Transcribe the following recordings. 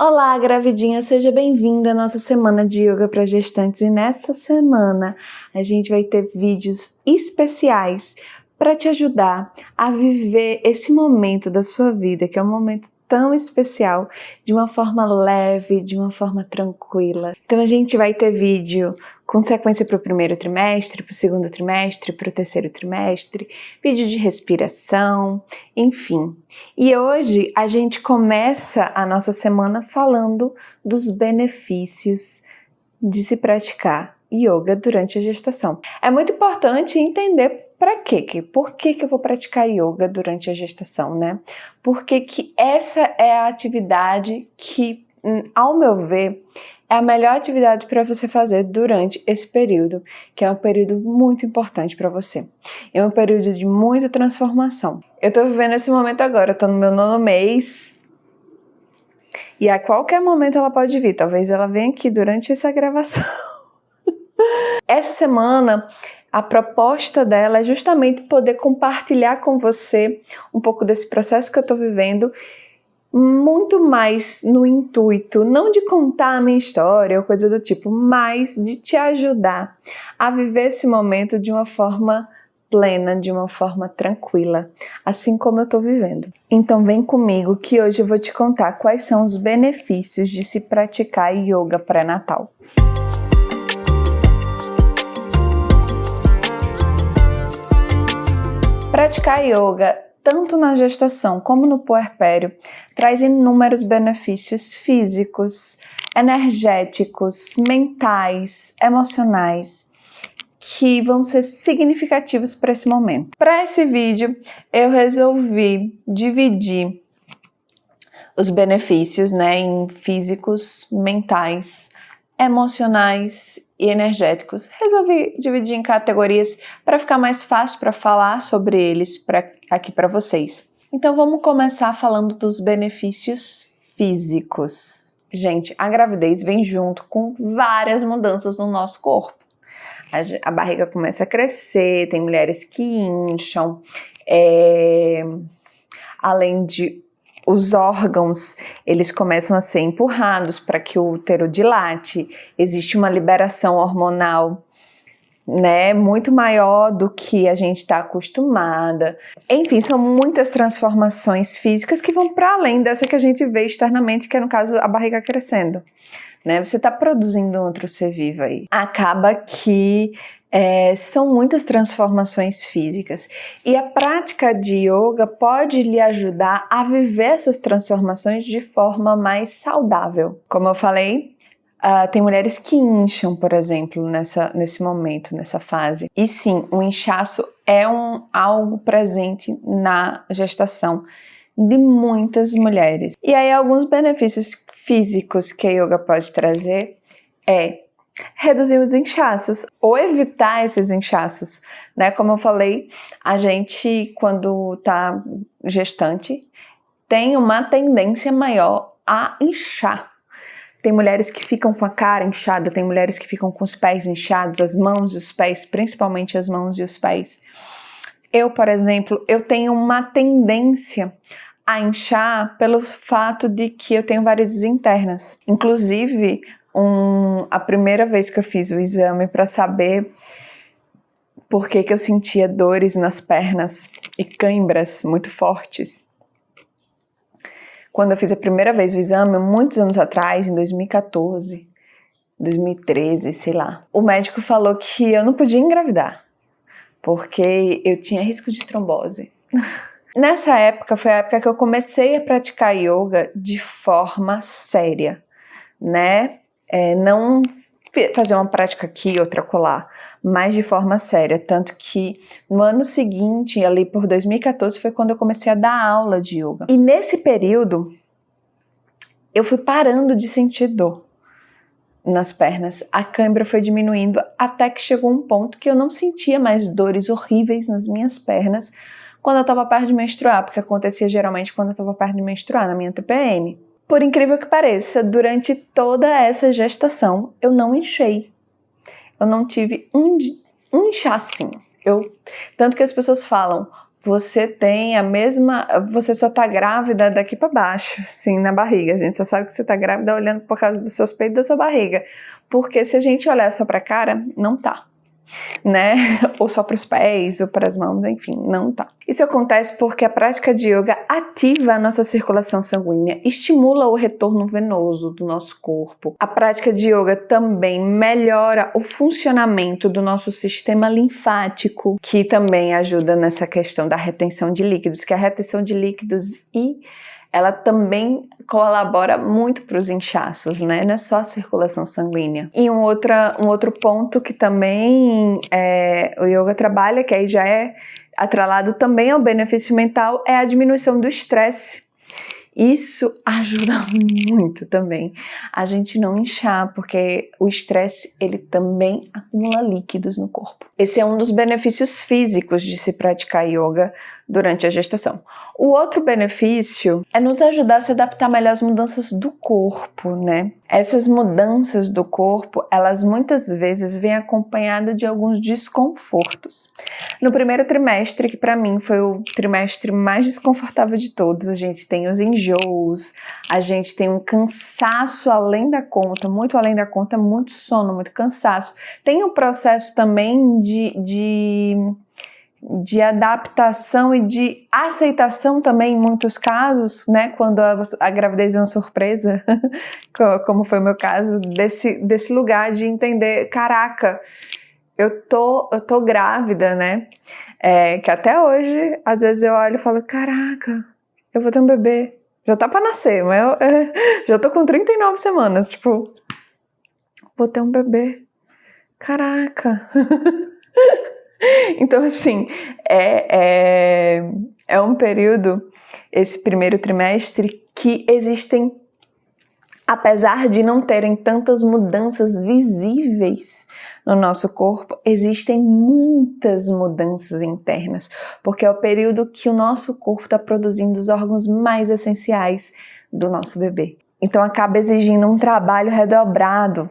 Olá, gravidinha, seja bem-vinda à nossa semana de yoga para gestantes. E nessa semana a gente vai ter vídeos especiais para te ajudar a viver esse momento da sua vida, que é um momento tão especial, de uma forma leve, de uma forma tranquila. Então a gente vai ter vídeo com sequência para o primeiro trimestre, para o segundo trimestre, para o terceiro trimestre, vídeo de respiração, enfim. E hoje a gente começa a nossa semana falando dos benefícios de se praticar yoga durante a gestação. É muito importante entender por que eu vou praticar yoga durante a gestação, né? Porque que essa é a atividade que, ao meu ver, é a melhor atividade para você fazer durante esse período, que é um período muito importante para você. É um período de muita transformação. Eu tô vivendo esse momento agora, eu tô no meu 9º mês, e a qualquer momento ela pode vir, talvez ela venha aqui durante essa gravação. Essa semana, a proposta dela é justamente poder compartilhar com você um pouco desse processo que eu tô vivendo, muito mais no intuito, não de contar a minha história ou coisa do tipo, mas de te ajudar a viver esse momento de uma forma plena, de uma forma tranquila, assim como eu estou vivendo. Então vem comigo que hoje eu vou te contar quais são os benefícios de se praticar yoga pré-natal. Praticar yoga tanto na gestação como no puerpério, traz inúmeros benefícios físicos, energéticos, mentais, emocionais, que vão ser significativos para esse momento. Para esse vídeo, eu resolvi dividir os benefícios, em físicos, mentais, emocionais e energéticos. Resolvi dividir em categorias para ficar mais fácil para falar sobre eles aqui para vocês. Então vamos começar falando dos benefícios físicos. Gente, a gravidez vem junto com várias mudanças no nosso corpo. A barriga começa a crescer, tem mulheres que incham, além de os órgãos, eles começam a ser empurrados para que o útero dilate, existe uma liberação hormonal, muito maior do que a gente está acostumada. Enfim, são muitas transformações físicas que vão para além dessa que a gente vê externamente, que é no caso a barriga crescendo. Você está produzindo outro ser vivo aí. Acaba que são muitas transformações físicas e a prática de yoga pode lhe ajudar a viver essas transformações de forma mais saudável. Como eu falei, tem mulheres que incham, por exemplo, nesse momento, nessa fase. E sim, o inchaço é algo presente na gestação de muitas mulheres. E aí alguns benefícios físicos que a yoga pode trazer é reduzir os inchaços ou evitar esses inchaços, Como eu falei, a gente, quando tá gestante, tem uma tendência maior a inchar. Tem mulheres que ficam com a cara inchada, tem mulheres que ficam com os pés inchados, as mãos e os pés, principalmente as mãos e os pés. Eu, por exemplo, eu tenho uma tendência a inchar pelo fato de que eu tenho varizes internas. Inclusive, a primeira vez que eu fiz o exame para saber por que eu sentia dores nas pernas e câimbras muito fortes. Quando eu fiz a primeira vez o exame, muitos anos atrás, em 2014, 2013, sei lá, o médico falou que eu não podia engravidar, porque eu tinha risco de trombose. Nessa época, foi a época que eu comecei a praticar yoga de forma séria, não fazer uma prática aqui, outra colar, mas de forma séria, tanto que no ano seguinte, ali por 2014, foi quando eu comecei a dar aula de yoga. E nesse período, eu fui parando de sentir dor nas pernas, a cãibra foi diminuindo até que chegou um ponto que eu não sentia mais dores horríveis nas minhas pernas quando eu estava perto de menstruar, porque acontecia geralmente quando eu estava perto de menstruar, na minha TPM. Por incrível que pareça, durante toda essa gestação, eu não inchei. Eu não tive um inchacinho. Tanto que as pessoas falam, você tem a mesma... Você só tá grávida daqui pra baixo, assim, na barriga. A gente só sabe que você tá grávida olhando por causa dos seus peitos e da sua barriga. Porque se a gente olhar só pra cara, não tá, né? Ou só para os pés, ou para as mãos, enfim, não tá. Isso acontece porque a prática de yoga ativa a nossa circulação sanguínea, estimula o retorno venoso do nosso corpo. A prática de yoga também melhora o funcionamento do nosso sistema linfático, que também ajuda nessa questão da retenção de líquidos, que a retenção de líquidos ela também colabora muito para os inchaços, né? Não é só a circulação sanguínea. E um outro ponto que também o yoga trabalha, que aí já é atrelado também ao benefício mental, é a diminuição do estresse. Isso ajuda muito também a gente não inchar, porque o estresse, ele também acumula líquidos no corpo. Esse é um dos benefícios físicos de se praticar yoga durante a gestação. O outro benefício é nos ajudar a se adaptar melhor às mudanças do corpo, né? Essas mudanças do corpo, elas muitas vezes vêm acompanhadas de alguns desconfortos. No primeiro trimestre, que para mim foi o trimestre mais desconfortável de todos, a gente tem os enjoos, a gente tem um cansaço além da conta, muito sono, muito cansaço. Tem um processo também de adaptação e de aceitação também em muitos casos, né, quando a gravidez é uma surpresa, como foi o meu caso, desse lugar de entender, caraca, eu tô grávida, né, que até hoje, às vezes eu olho e falo, caraca, eu vou ter um bebê, já tá pra nascer, mas eu já tô com 39 semanas, tipo, vou ter um bebê, caraca. Então, assim, é um período, esse primeiro trimestre, que existem, apesar de não terem tantas mudanças visíveis no nosso corpo, existem muitas mudanças internas, porque é o período que o nosso corpo está produzindo os órgãos mais essenciais do nosso bebê. Então, acaba exigindo um trabalho redobrado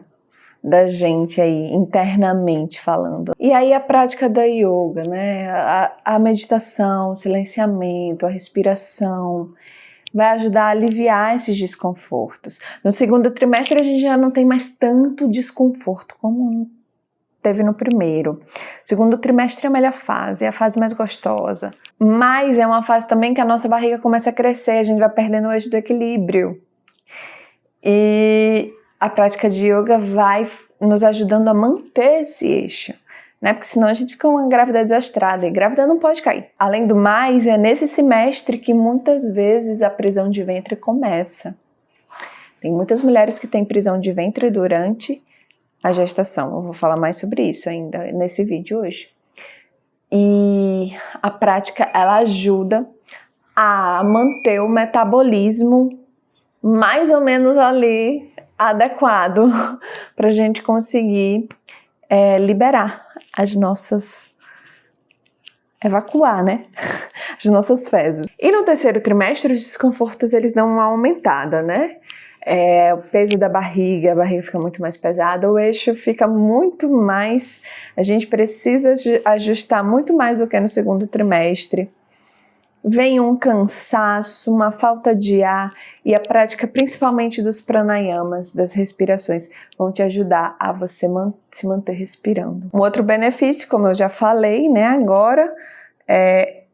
da gente aí, internamente falando. E aí a prática da yoga, né? A meditação, o silenciamento, a respiração, vai ajudar a aliviar esses desconfortos. No segundo trimestre a gente já não tem mais tanto desconforto como teve no primeiro. Segundo trimestre é a melhor fase, é a fase mais gostosa. Mas é uma fase também que a nossa barriga começa a crescer, a gente vai perdendo o eixo do equilíbrio. E a prática de yoga vai nos ajudando a manter esse eixo, né? Porque senão a gente fica uma grávida desastrada e grávida não pode cair. Além do mais, é nesse semestre que muitas vezes a prisão de ventre começa. Tem muitas mulheres que têm prisão de ventre durante a gestação. Eu vou falar mais sobre isso ainda nesse vídeo hoje. E a prática, ela ajuda a manter o metabolismo mais ou menos ali adequado para a gente conseguir liberar as nossas... evacuar, né? As nossas fezes. E no terceiro trimestre, os desconfortos, eles dão uma aumentada, né? O peso da barriga, a barriga fica muito mais pesada, o eixo fica muito mais... A gente precisa ajustar muito mais do que no segundo trimestre. Vem um cansaço, uma falta de ar, e a prática principalmente dos pranayamas, das respirações, vão te ajudar a você se manter respirando. Um outro benefício, como eu já falei, né, agora, é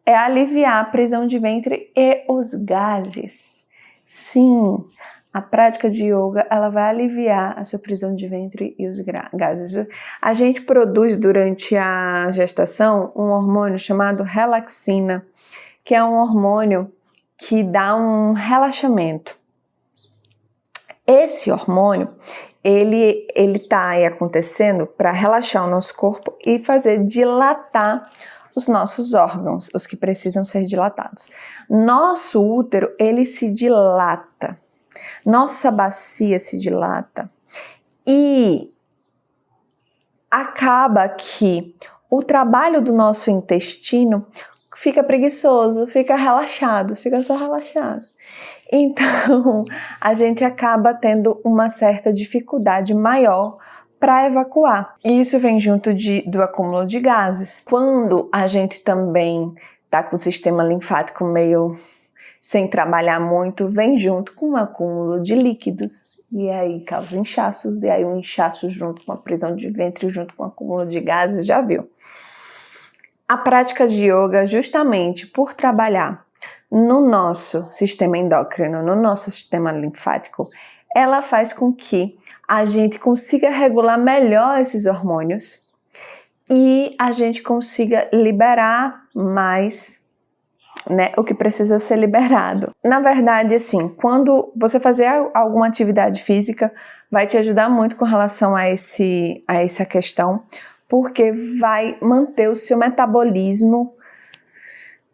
aliviar a prisão de ventre e os gases. Sim, a prática de yoga, ela vai aliviar a sua prisão de ventre e os gases. A gente produz durante a gestação um hormônio chamado relaxina, que é um hormônio que dá um relaxamento. Esse hormônio, ele tá aí acontecendo para relaxar o nosso corpo e fazer dilatar os nossos órgãos, os que precisam ser dilatados. Nosso útero, ele se dilata. Nossa bacia se dilata. E acaba que o trabalho do nosso intestino fica preguiçoso, fica relaxado, fica só relaxado. Então, a gente acaba tendo uma certa dificuldade maior para evacuar. E isso vem junto do acúmulo de gases. Quando a gente também tá com o sistema linfático meio sem trabalhar muito, vem junto com um acúmulo de líquidos e aí causa inchaços, e aí um inchaço junto com a prisão de ventre, junto com o acúmulo de gases, já viu? A prática de yoga, justamente por trabalhar no nosso sistema endócrino, no nosso sistema linfático, ela faz com que a gente consiga regular melhor esses hormônios e a gente consiga liberar mais, né, o que precisa ser liberado. Na verdade, assim, quando você fazer alguma atividade física, vai te ajudar muito com relação a essa questão, porque vai manter o seu metabolismo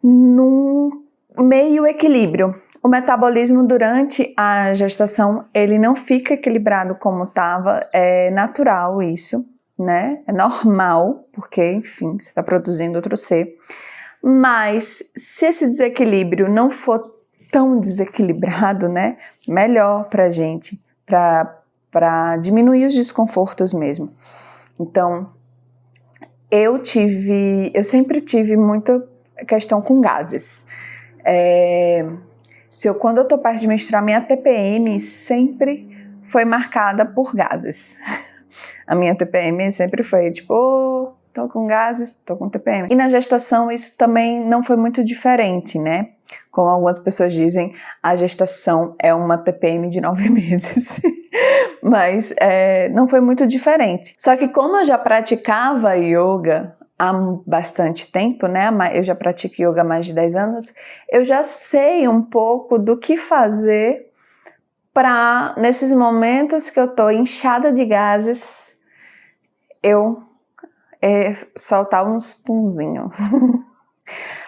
num meio equilíbrio. O metabolismo durante a gestação, ele não fica equilibrado como estava, é natural isso, né? É normal, porque, enfim, você está produzindo outro ser. Mas se esse desequilíbrio não for tão desequilibrado, né? Melhor pra gente, para diminuir os desconfortos mesmo. Então, eu sempre tive muita questão com gases. Quando eu tô perto de menstruar, minha TPM sempre foi marcada por gases. A minha TPM sempre foi tipo, tô com gases, tô com TPM. E na gestação isso também não foi muito diferente, né? Como algumas pessoas dizem, a gestação é uma TPM de 9 meses. Mas não foi muito diferente. Só que como eu já praticava yoga há bastante tempo, né? Eu já pratico yoga há mais de 10 anos, eu já sei um pouco do que fazer para, nesses momentos que eu tô inchada de gases, eu soltar uns punzinhos.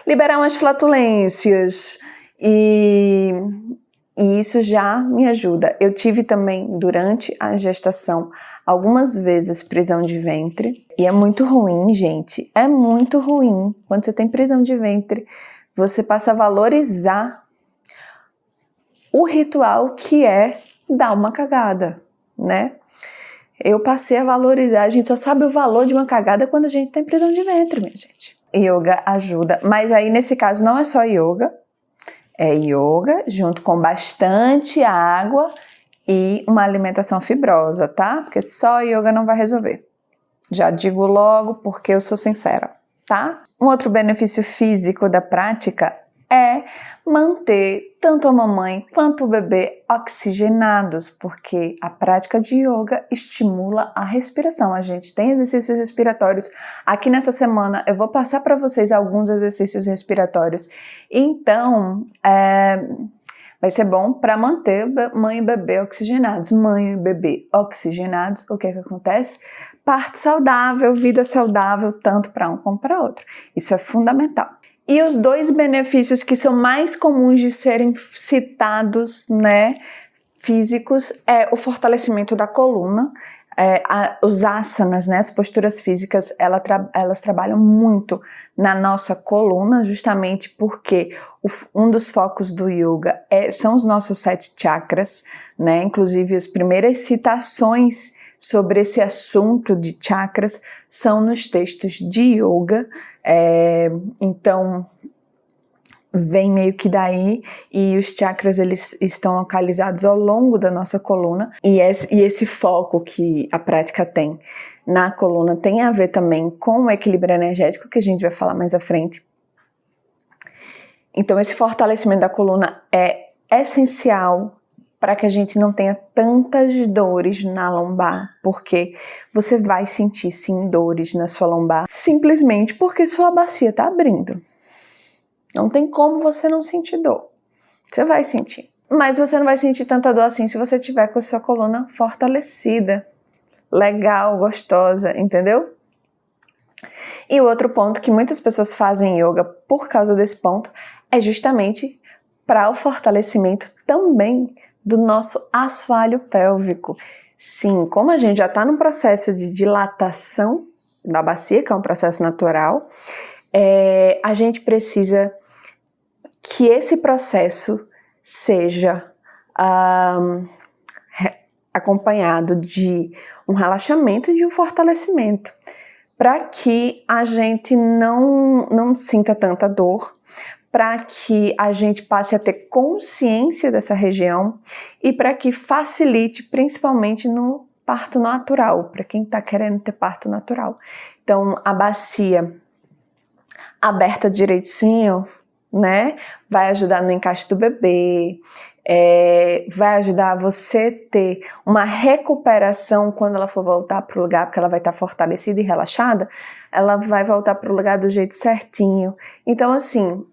Liberar umas flatulências e isso já me ajuda. Eu tive também, durante a gestação, algumas vezes prisão de ventre. E é muito ruim, gente. É muito ruim. Quando você tem prisão de ventre, você passa a valorizar o ritual que é dar uma cagada, né? Eu passei a valorizar. A gente só sabe o valor de uma cagada quando a gente tem prisão de ventre, minha gente. Yoga ajuda. Mas aí, nesse caso, não é só yoga. É yoga junto com bastante água e uma alimentação fibrosa, tá? Porque só yoga não vai resolver. Já digo logo porque eu sou sincera, tá? Um outro benefício físico da prática é manter tanto a mamãe quanto o bebê oxigenados, porque a prática de yoga estimula a respiração. A gente tem exercícios respiratórios. Aqui nessa semana eu vou passar para vocês alguns exercícios respiratórios. Então, vai ser bom para manter mãe e bebê oxigenados. Mãe e bebê oxigenados, o que é que acontece? Parte saudável, vida saudável, tanto para um como para outro. Isso é fundamental. E os dois benefícios que são mais comuns de serem citados, né, físicos, é o fortalecimento da coluna. Os asanas, né, as posturas físicas, elas trabalham muito na nossa coluna, justamente porque um dos focos do yoga são os nossos 7 chakras, né, inclusive as primeiras citações sobre esse assunto de chakras são nos textos de yoga, então vem meio que daí, e os chakras eles estão localizados ao longo da nossa coluna, e esse foco que a prática tem na coluna tem a ver também com o equilíbrio energético, que a gente vai falar mais à frente. Então esse fortalecimento da coluna é essencial para que a gente não tenha tantas dores na lombar, porque você vai sentir sim dores na sua lombar, simplesmente porque sua bacia está abrindo. Não tem como você não sentir dor. Você vai sentir. Mas você não vai sentir tanta dor assim se você tiver com a sua coluna fortalecida, legal, gostosa, entendeu? E o outro ponto que muitas pessoas fazem yoga por causa desse ponto é justamente para o fortalecimento também do nosso assoalho pélvico. Sim, como a gente já está num processo de dilatação da bacia, que é um processo natural, a gente precisa que esse processo seja acompanhado de um relaxamento e de um fortalecimento, para que a gente não sinta tanta dor, para que a gente passe a ter consciência dessa região e para que facilite principalmente no parto natural, para quem está querendo ter parto natural. Então, a bacia aberta direitinho, né, vai ajudar no encaixe do bebê, vai ajudar você ter uma recuperação quando ela for voltar para o lugar, porque ela vai estar fortalecida e relaxada, ela vai voltar para o lugar do jeito certinho. Então, assim,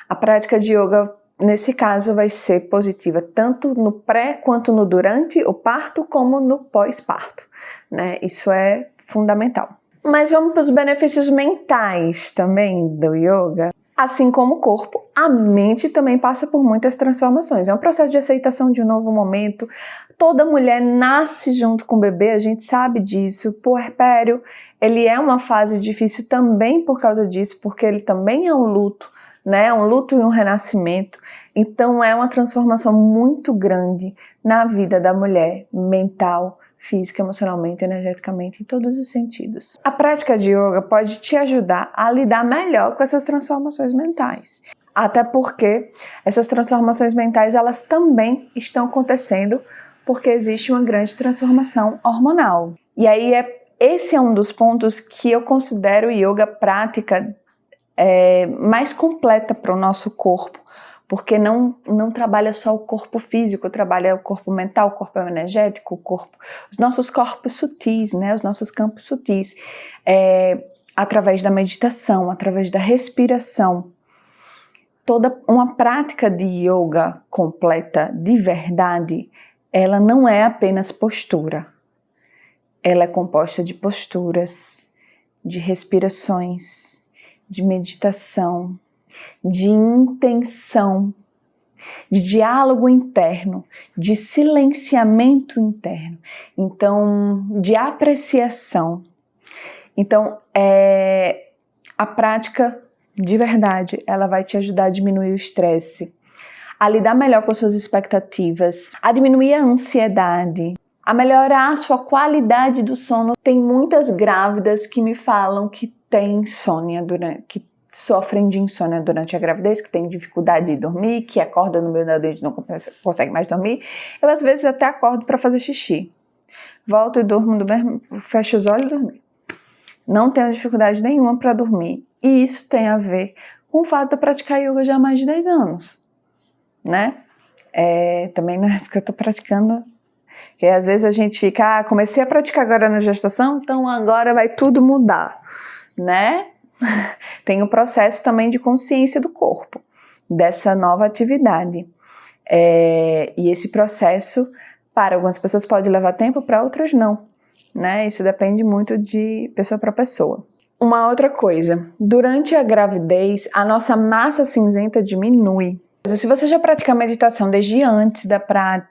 a prática de yoga, nesse caso, vai ser positiva tanto no pré quanto no durante o parto, como no pós-parto, né? Isso é fundamental. Mas vamos para os benefícios mentais também do yoga. Assim como o corpo, a mente também passa por muitas transformações. É um processo de aceitação de um novo momento. Toda mulher nasce junto com o bebê, a gente sabe disso. O puerpério, ele é uma fase difícil também por causa disso, porque ele também é um luto, né? Um luto e um renascimento. Então é uma transformação muito grande na vida da mulher, mental, física, emocionalmente, energeticamente, em todos os sentidos. A prática de yoga pode te ajudar a lidar melhor com essas transformações mentais. Até porque essas transformações mentais, elas também estão acontecendo porque existe uma grande transformação hormonal. E aí esse é um dos pontos que eu considero o yoga prática mais completa para o nosso corpo, porque não trabalha só o corpo físico, trabalha o corpo mental, o corpo energético, os nossos corpos sutis, né, os nossos campos sutis, através da meditação, através da respiração. Toda uma prática de yoga completa, de verdade, ela não é apenas postura. Ela é composta de posturas, de respirações, de meditação, de intenção, de diálogo interno, de silenciamento interno, então de apreciação. Então, a prática de verdade, ela vai te ajudar a diminuir o estresse, a lidar melhor com suas expectativas, a diminuir a ansiedade, a melhorar a sua qualidade do sono. Tem muitas grávidas que me falam que têm insônia que sofrem de insônia durante a gravidez, que têm dificuldade de dormir, que acordam no meio da noite e não conseguem mais dormir. Eu às vezes até acordo para fazer xixi. Volto e durmo, fecho os olhos e dormo. Não tenho dificuldade nenhuma para dormir. E isso tem a ver com o fato de eu praticar yoga já há mais de 10 anos, né? Também não é porque eu estou praticando, porque às vezes a gente fica, comecei a praticar agora na gestação, então agora vai tudo mudar, né? Tem o processo também de consciência do corpo, dessa nova atividade. E esse processo, para algumas pessoas pode levar tempo, para outras não, né? Isso depende muito de pessoa para pessoa. Uma outra coisa, durante a gravidez, a nossa massa cinzenta diminui. Se você já pratica meditação desde antes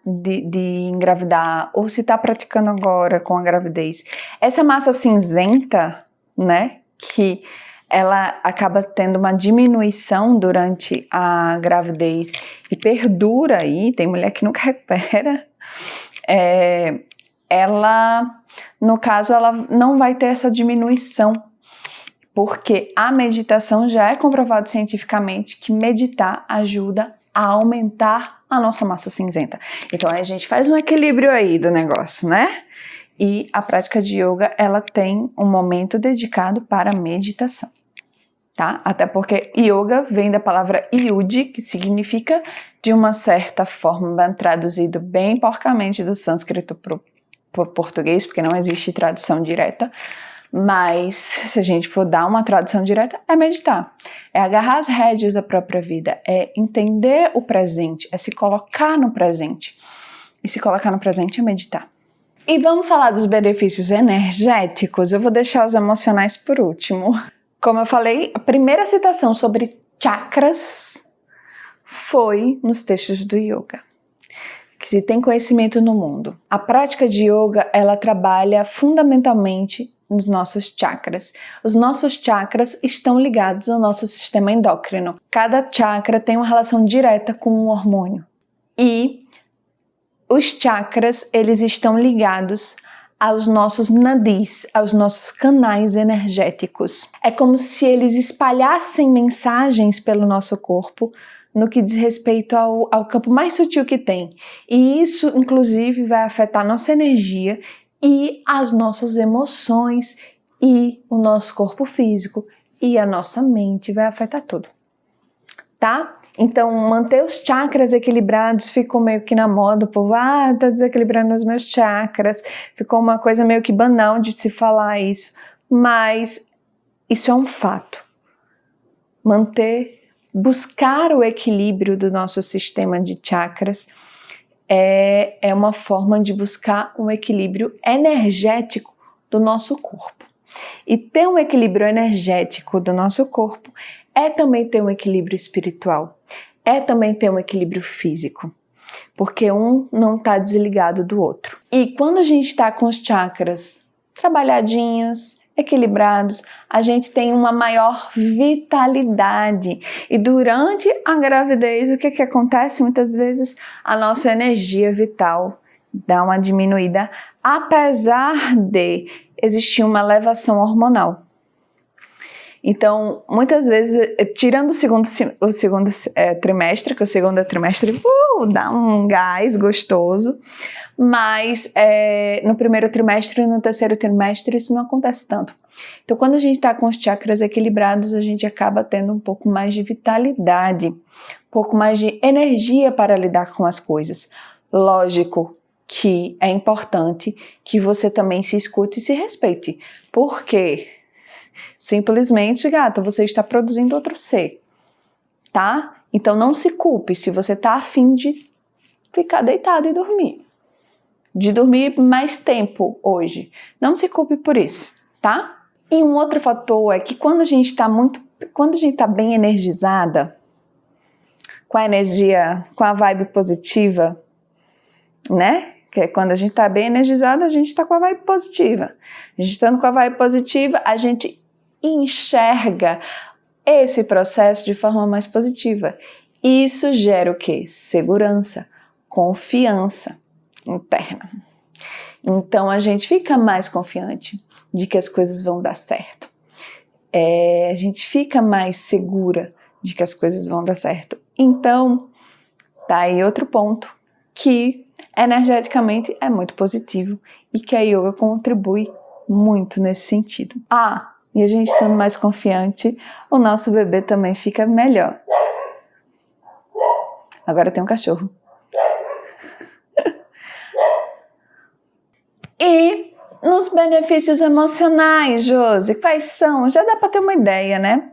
de engravidar, ou se está praticando agora com a gravidez, essa massa cinzenta, né, que ela acaba tendo uma diminuição durante a gravidez e perdura aí, tem mulher que nunca recupera, ela, no caso, ela não vai ter essa diminuição, porque a meditação já é comprovado cientificamente que meditar ajuda a aumentar a nossa massa cinzenta. Então a gente faz um equilíbrio aí do negócio, né? E a prática de yoga, ela tem um momento dedicado para meditação, tá? Até porque yoga vem da palavra yudi, que significa, de uma certa forma, traduzido bem porcamente do sânscrito para o português, porque não existe tradução direta, mas se a gente for dar uma tradução direta, é meditar, é agarrar as rédeas da própria vida, é entender o presente, é se colocar no presente, e se colocar no presente é meditar. E vamos falar dos benefícios energéticos. Eu vou deixar os emocionais por último. Como eu falei, a primeira citação sobre chakras foi nos textos do yoga, que se tem conhecimento no mundo. A prática de yoga, ela trabalha fundamentalmente nos nossos chakras. Os nossos chakras estão ligados ao nosso sistema endócrino. Cada chakra tem uma relação direta com um hormônio. E os chakras, eles estão ligados aos nossos nadis, aos nossos canais energéticos. É como se eles espalhassem mensagens pelo nosso corpo no que diz respeito ao campo mais sutil que tem. E isso, inclusive, vai afetar nossa energia e as nossas emoções e o nosso corpo físico e a nossa mente, vai afetar tudo, tá? Então, manter os chakras equilibrados ficou meio que na moda, o povo, tá desequilibrando os meus chakras, ficou uma coisa meio que banal de se falar isso, mas isso é um fato. Buscar o equilíbrio do nosso sistema de chakras é uma forma de buscar um equilíbrio energético do nosso corpo. E ter um equilíbrio energético do nosso corpo é também ter um equilíbrio espiritual, é também ter um equilíbrio físico, porque um não está desligado do outro. E quando a gente está com os chakras trabalhadinhos, equilibrados, a gente tem uma maior vitalidade. E durante a gravidez, o que acontece? Muitas vezes a nossa energia vital dá uma diminuída, apesar de existir uma elevação hormonal. Então, muitas vezes, tirando o segundo trimestre, que o segundo trimestre dá um gás gostoso, mas no primeiro trimestre e no terceiro trimestre isso não acontece tanto. Então, quando a gente está com os chakras equilibrados, a gente acaba tendo um pouco mais de vitalidade, um pouco mais de energia para lidar com as coisas. Lógico que é importante que você também se escute e se respeite, porque simplesmente, gata, você está produzindo outro ser, tá? Então não se culpe se você tá afim de ficar deitado e dormir. De dormir mais tempo hoje. Não se culpe por isso, tá? E um outro fator é que quando a gente tá bem energizada, com a energia, com a vibe positiva, né? Que quando a gente tá bem energizada, a gente tá com a vibe positiva. A gente estando com a vibe positiva, a gente enxerga esse processo de forma mais positiva. Isso gera o quê? Segurança, confiança interna. Então a gente fica mais confiante de que as coisas vão dar certo. A gente fica mais segura de que as coisas vão dar certo. Então, tá aí outro ponto que energeticamente é muito positivo e que a yoga contribui muito nesse sentido. E a gente estando mais confiante, o nosso bebê também fica melhor. Agora tem um cachorro. E nos benefícios emocionais, Josi, quais são? Já dá para ter uma ideia, né?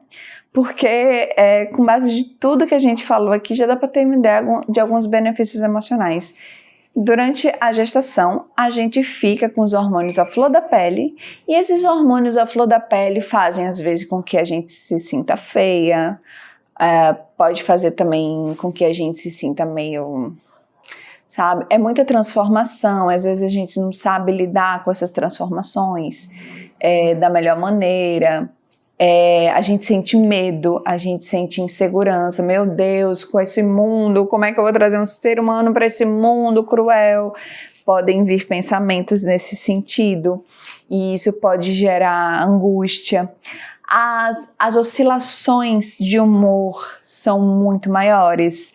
Porque com base de tudo que a gente falou aqui, já dá para ter uma ideia de alguns benefícios emocionais. Durante a gestação, a gente fica com os hormônios à flor da pele, e esses hormônios à flor da pele fazem, às vezes, com que a gente se sinta feia, pode fazer também com que a gente se sinta meio, sabe? É muita transformação, às vezes a gente não sabe lidar com essas transformações da melhor maneira. A gente sente medo, a gente sente insegurança. Meu Deus, com esse mundo, como é que eu vou trazer um ser humano para esse mundo cruel? Podem vir pensamentos nesse sentido e isso pode gerar angústia. As oscilações de humor são muito maiores.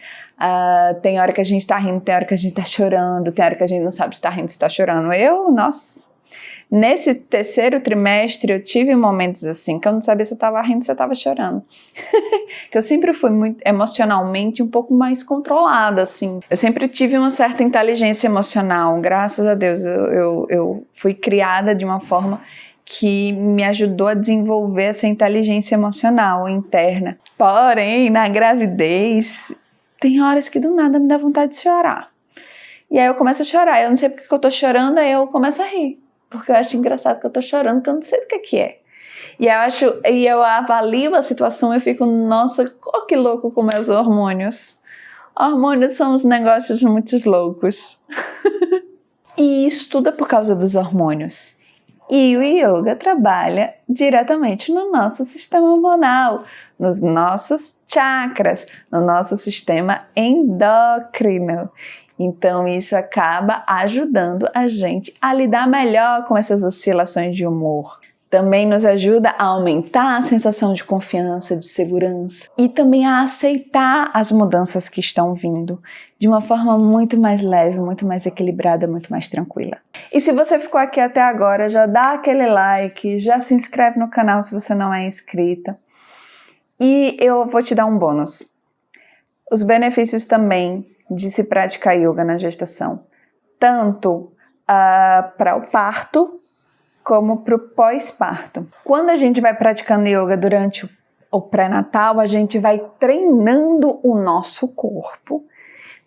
Tem hora que a gente tá rindo, tem hora que a gente tá chorando, tem hora que a gente não sabe se tá rindo, se tá chorando. Nesse terceiro trimestre eu tive momentos assim, que eu não sabia se eu estava rindo, se eu estava chorando. Que eu sempre fui muito emocionalmente um pouco mais controlada, assim. Eu sempre tive uma certa inteligência emocional, graças a Deus. Eu fui criada de uma forma que me ajudou a desenvolver essa inteligência emocional interna. Porém, na gravidez, tem horas que do nada me dá vontade de chorar. E aí eu começo a chorar, eu não sei porque eu tô chorando, aí eu começo a rir. Porque eu acho engraçado que eu tô chorando, porque eu não sei do que é. E eu avalio a situação e fico, nossa, que louco com meus hormônios. Hormônios são uns negócios muito loucos. E isso tudo é por causa dos hormônios. E o yoga trabalha diretamente no nosso sistema hormonal, nos nossos chakras, no nosso sistema endócrino. Então isso acaba ajudando a gente a lidar melhor com essas oscilações de humor. Também nos ajuda a aumentar a sensação de confiança, de segurança e também a aceitar as mudanças que estão vindo de uma forma muito mais leve, muito mais equilibrada, muito mais tranquila. E se você ficou aqui até agora, já dá aquele like, já se inscreve no canal se você não é inscrita. E eu vou te dar um bônus. Os benefícios também de se praticar yoga na gestação, tanto para o parto, como para o pós-parto. Quando a gente vai praticando yoga durante o pré-natal, a gente vai treinando o nosso corpo,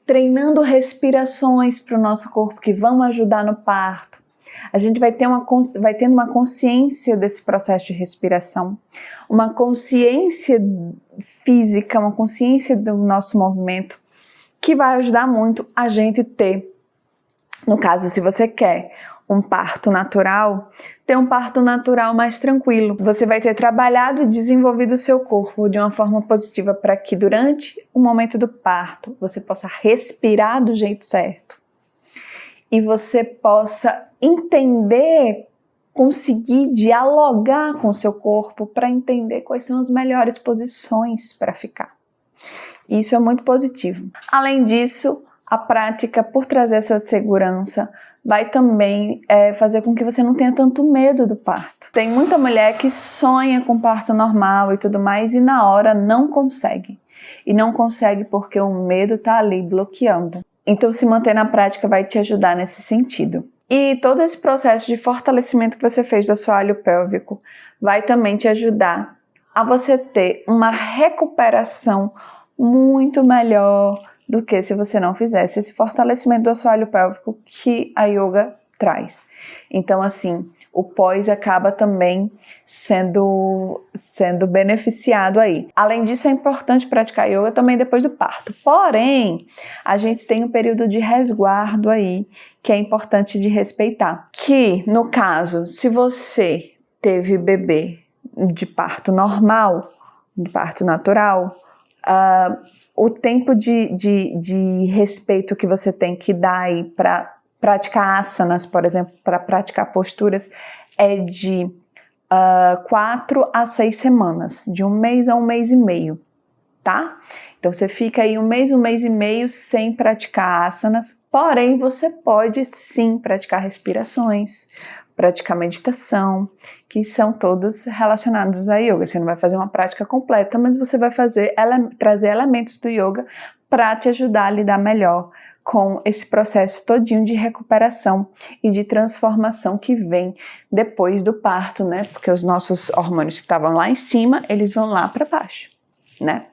treinando respirações para o nosso corpo que vão ajudar no parto. A gente vai tendo uma consciência desse processo de respiração, uma consciência física, uma consciência do nosso movimento, que vai ajudar muito a gente ter, no caso, se você quer um parto natural, ter um parto natural mais tranquilo. Você vai ter trabalhado e desenvolvido o seu corpo de uma forma positiva para que durante o momento do parto você possa respirar do jeito certo e você possa entender, conseguir dialogar com o seu corpo para entender quais são as melhores posições para ficar. Isso é muito positivo. Além disso, a prática, por trazer essa segurança, vai também fazer com que você não tenha tanto medo do parto. Tem muita mulher que sonha com parto normal e tudo mais e na hora não consegue. E não consegue porque o medo está ali bloqueando. Então se manter na prática vai te ajudar nesse sentido. E todo esse processo de fortalecimento que você fez do assoalho pélvico vai também te ajudar a você ter uma recuperação muito melhor do que se você não fizesse esse fortalecimento do assoalho pélvico que a yoga traz. Então, assim, o pós acaba também sendo beneficiado aí. Além disso, é importante praticar yoga também depois do parto. Porém, a gente tem um período de resguardo aí que é importante de respeitar. Que, no caso, se você teve bebê de parto normal, de parto natural, o tempo de respeito que você tem que dar aí para praticar asanas, por exemplo, para praticar posturas, é de 4 a 6 semanas, de 1 mês a 1 mês e meio, tá? Então você fica aí 1 mês e meio sem praticar asanas, porém você pode sim praticar respirações, praticar meditação, que são todos relacionados a yoga. Você não vai fazer uma prática completa, mas você vai trazer elementos do yoga para te ajudar a lidar melhor com esse processo todinho de recuperação e de transformação que vem depois do parto, né? Porque os nossos hormônios que estavam lá em cima, eles vão lá para baixo, né?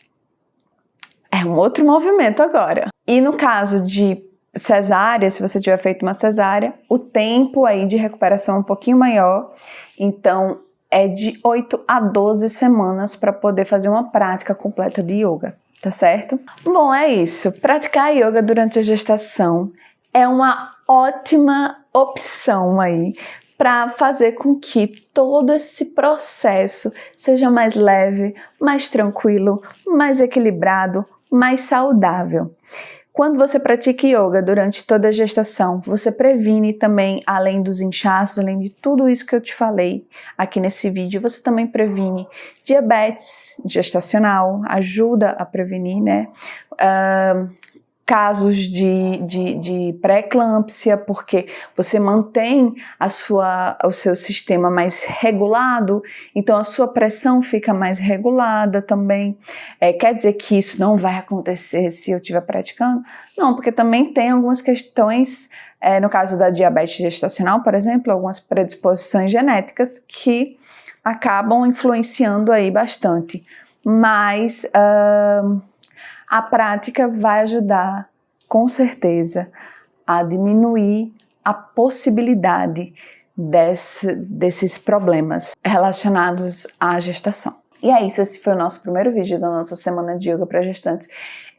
É um outro movimento agora. E no caso de cesárea, se você tiver feito uma cesárea, o tempo aí de recuperação é um pouquinho maior, então é de 8 a 12 semanas para poder fazer uma prática completa de yoga, tá certo? Bom, é isso. Praticar yoga durante a gestação é uma ótima opção aí para fazer com que todo esse processo seja mais leve, mais tranquilo, mais equilibrado, mais saudável. Quando você pratica yoga durante toda a gestação, você previne também, além dos inchaços, além de tudo isso que eu te falei aqui nesse vídeo, você também previne diabetes gestacional, ajuda a prevenir, né? Casos de pré-eclâmpsia, porque você mantém o seu sistema mais regulado, então a sua pressão fica mais regulada também. Quer dizer que isso não vai acontecer se eu estiver praticando? Não, porque também tem algumas questões, no caso da diabetes gestacional, por exemplo, algumas predisposições genéticas que acabam influenciando aí bastante. Mas a prática vai ajudar, com certeza, a diminuir a possibilidade desses problemas relacionados à gestação. E é isso, esse foi o nosso primeiro vídeo da nossa semana de yoga para gestantes.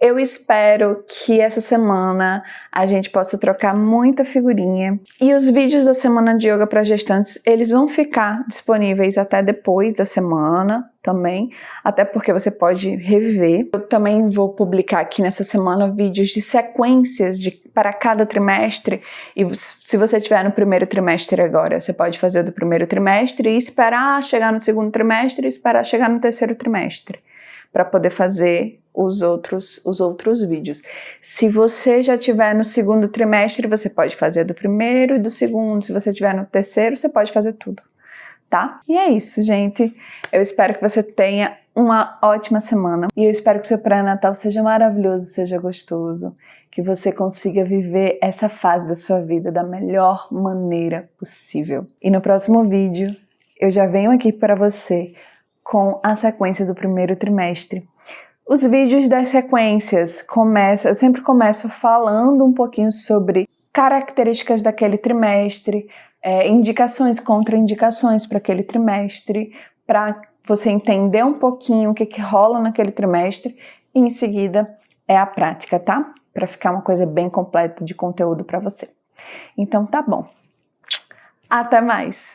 Eu espero que essa semana a gente possa trocar muita figurinha. E os vídeos da semana de yoga para gestantes, eles vão ficar disponíveis até depois da semana também, até porque você pode rever. Eu também vou publicar aqui nessa semana vídeos de sequências para cada trimestre, e se você estiver no primeiro trimestre agora, você pode fazer do primeiro trimestre e esperar chegar no segundo trimestre e esperar chegar no terceiro trimestre, para poder fazer os outros vídeos. Se você já estiver no segundo trimestre, você pode fazer do primeiro e do segundo. Se você estiver no terceiro, você pode fazer tudo, tá? E é isso, gente. Eu espero que você tenha uma ótima semana. E eu espero que o seu pré-natal seja maravilhoso, seja gostoso. Que você consiga viver essa fase da sua vida da melhor maneira possível. E no próximo vídeo, eu já venho aqui para você com a sequência do primeiro trimestre. Os vídeos das sequências eu sempre começo falando um pouquinho sobre características daquele trimestre, indicações, contraindicações para aquele trimestre, para você entender um pouquinho o que rola naquele trimestre, e em seguida é a prática, tá? Para ficar uma coisa bem completa de conteúdo para você. Então tá bom. Até mais!